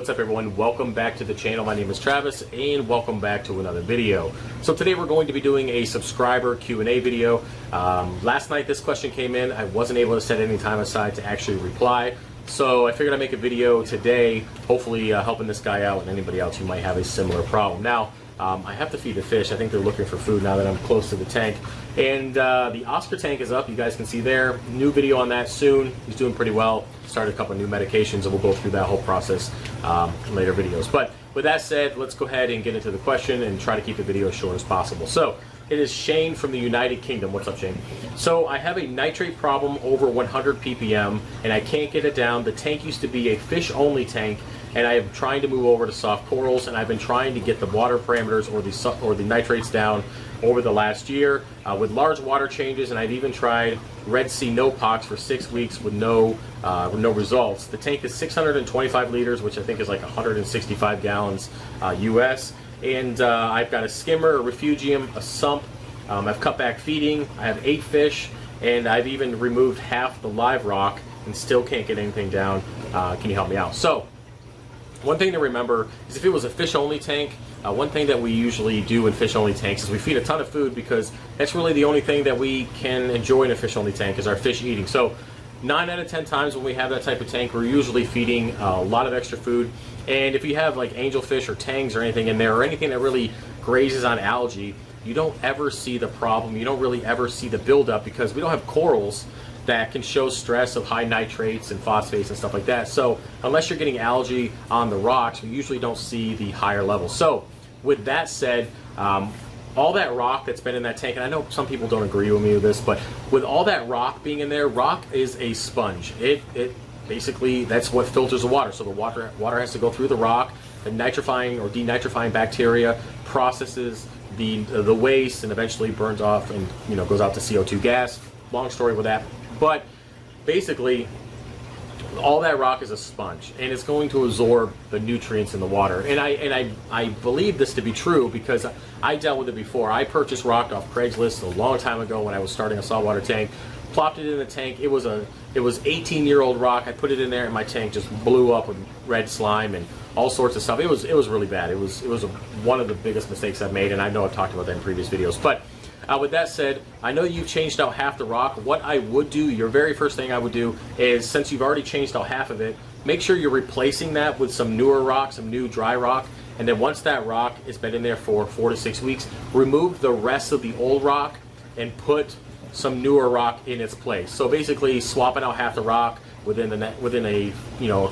what's up everyone? Welcome back to the channel. My name is Travis and welcome back to another video. So today we're going to be doing a subscriber Q&A video. Last night this question came in. I wasn't able to set any time aside to actually reply. So I figured I'd make a video today, hopefully helping this guy out and anybody else who might have a similar problem. Now, I have to feed the fish. I think they're looking for food now that I'm close to the tank. And the Oscar tank is up, you guys can see there. New video on that soon. He's doing pretty well. Started a couple of new medications and we'll go through that whole process in later videos. But with that said, let's go ahead and get into the question and try to keep the video as short as possible. So it is Shane from the United Kingdom. What's up, Shane? So I have a nitrate problem over 100 ppm and I can't get it down. The tank used to be a fish only tank and I am trying to move over to soft corals, and I've been trying to get the water parameters or the nitrates down over the last year with large water changes, and I've even tried Red Sea no pox for 6 weeks with no results. The tank is 625 liters, which I think is like 165 gallons US, and I've got a skimmer, a refugium, a sump. I've cut back feeding. I have 8 fish, and I've even removed half the live rock and still can't get anything down. Can you help me out? So one thing to remember is if it was a fish-only tank, one thing that we usually do in fish-only tanks is we feed a ton of food because that's really the only thing that we can enjoy in a fish-only tank is our fish eating. So 9 out of 10 times when we have that type of tank, we're usually feeding a lot of extra food. And if you have like angelfish or tangs or anything in there, or anything that really grazes on algae, you don't ever see the problem. You don't really ever see the buildup because we don't have corals that can show stress of high nitrates and phosphates and stuff like that. So unless you're getting algae on the rocks, we usually don't see the higher levels. So with that said, all that rock that's been in that tank, and I know some people don't agree with me with this, but with all that rock being in there, rock is a sponge. It basically, that's what filters the water. So the water has to go through the rock. The nitrifying or denitrifying bacteria processes the waste and eventually burns off and goes out to CO2 gas. Long story with that. But basically, all that rock is a sponge, and it's going to absorb the nutrients in the water. And I believe this to be true because I dealt with it before. I purchased rock off Craigslist a long time ago when I was starting a saltwater tank. Plopped it in the tank. It was 18-year-old rock. I put it in there, and my tank just blew up with red slime and all sorts of stuff. It was really bad. It was one of the biggest mistakes I've made, and I know I've talked about that in previous videos. But with that said, I know you've changed out half the rock. What I would do, your very first thing I would do is, since you've already changed out half of it, make sure you're replacing that with some newer rock, some new dry rock. And then once that rock has been in there for 4 to 6 weeks, remove the rest of the old rock and put some newer rock in its place. So basically swapping out half the rock within a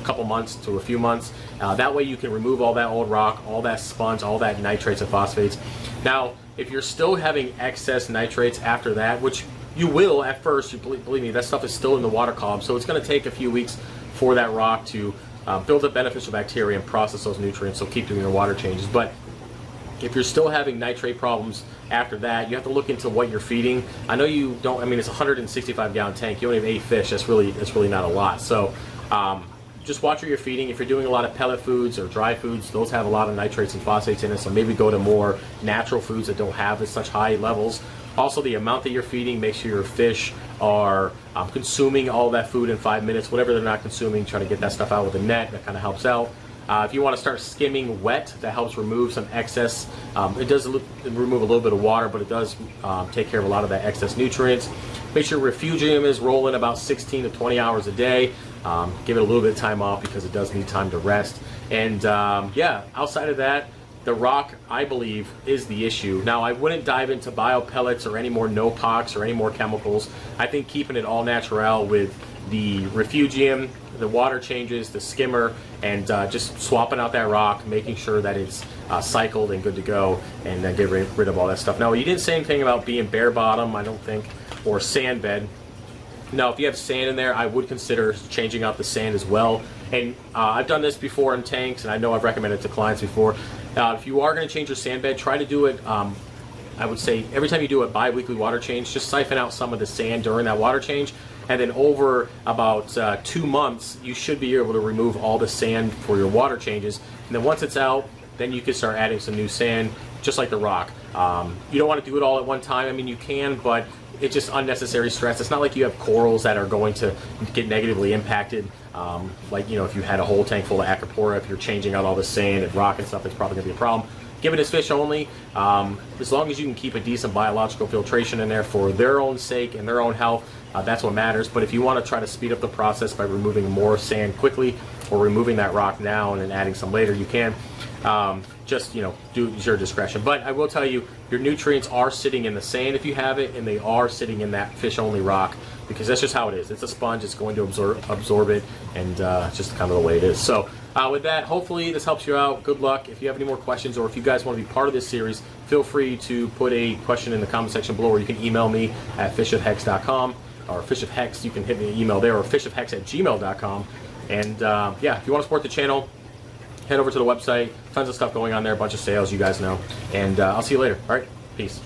couple months to a few months. That way you can remove all that old rock, all that sponge, all that nitrates and phosphates. Now, if you're still having excess nitrates after that, which you will at first, believe me, that stuff is still in the water column, so it's going to take a few weeks for that rock to build up beneficial bacteria and process those nutrients, so keep doing your water changes. But if you're still having nitrate problems after that, you have to look into what you're feeding. I know you don't, I mean, it's a 165 gallon tank, you only have 8 fish, that's really not a lot. So just watch what you're feeding. If you're doing a lot of pellet foods or dry foods, those have a lot of nitrates and phosphates in it, so maybe go to more natural foods that don't have such high levels. Also, the amount that you're feeding, make sure your fish are consuming all that food in 5 minutes. Whatever they're not consuming, try to get that stuff out with a net. That kind of helps out. If you want to start skimming wet, that helps remove some excess. It does remove a little bit of water, but it does take care of a lot of that excess nutrients. Make sure refugium is rolling about 16 to 20 hours a day. Give it a little bit of time off because it does need time to rest. And yeah, outside of that, the rock, I believe, is the issue. Now, I wouldn't dive into bio pellets or any more no-pox or any more chemicals. I think keeping it all natural with the refugium, the water changes, the skimmer, and just swapping out that rock, making sure that it's cycled and good to go, and then get rid of all that stuff. Now, you didn't say anything about being bare bottom, I don't think, or sand bed. Now, if you have sand in there, I would consider changing out the sand as well. And I've done this before in tanks, and I know I've recommended it to clients before. If you are going to change your sand bed, try to do it, I would say, every time you do a bi-weekly water change, just siphon out some of the sand during that water change. And then over about 2 months, you should be able to remove all the sand for your water changes. And then once it's out, then you can start adding some new sand, just like the rock. You don't want to do it all at one time. I mean, you can, but it's just unnecessary stress. It's not like you have corals that are going to get negatively impacted. Like, you know, if you had a whole tank full of acropora, if you're changing out all the sand and rock and stuff, it's probably going to be a problem. Give it as fish only. As long as you can keep a decent biological filtration in there for their own sake and their own health, that's what matters. But if you want to try to speed up the process by removing more sand quickly or removing that rock now and then adding some later, you can. Just, you know, use your discretion. But I will tell you, your nutrients are sitting in the sand if you have it, and they are sitting in that fish only rock, because that's just how it is. It's a sponge. It's going to absorb it, and just kind of the way it is. So with that, hopefully this helps you out. Good luck. If you have any more questions, or if you guys want to be part of this series, feel free to put a question in the comment section below, or you can email me at fishofhex.com, or Fishofhex. You can hit me an email there, or fishofhex@gmail.com. And yeah, if you want to support the channel, head over to the website. Tons of stuff going on there, a bunch of sales, you guys know. And I'll see you later. All right, peace.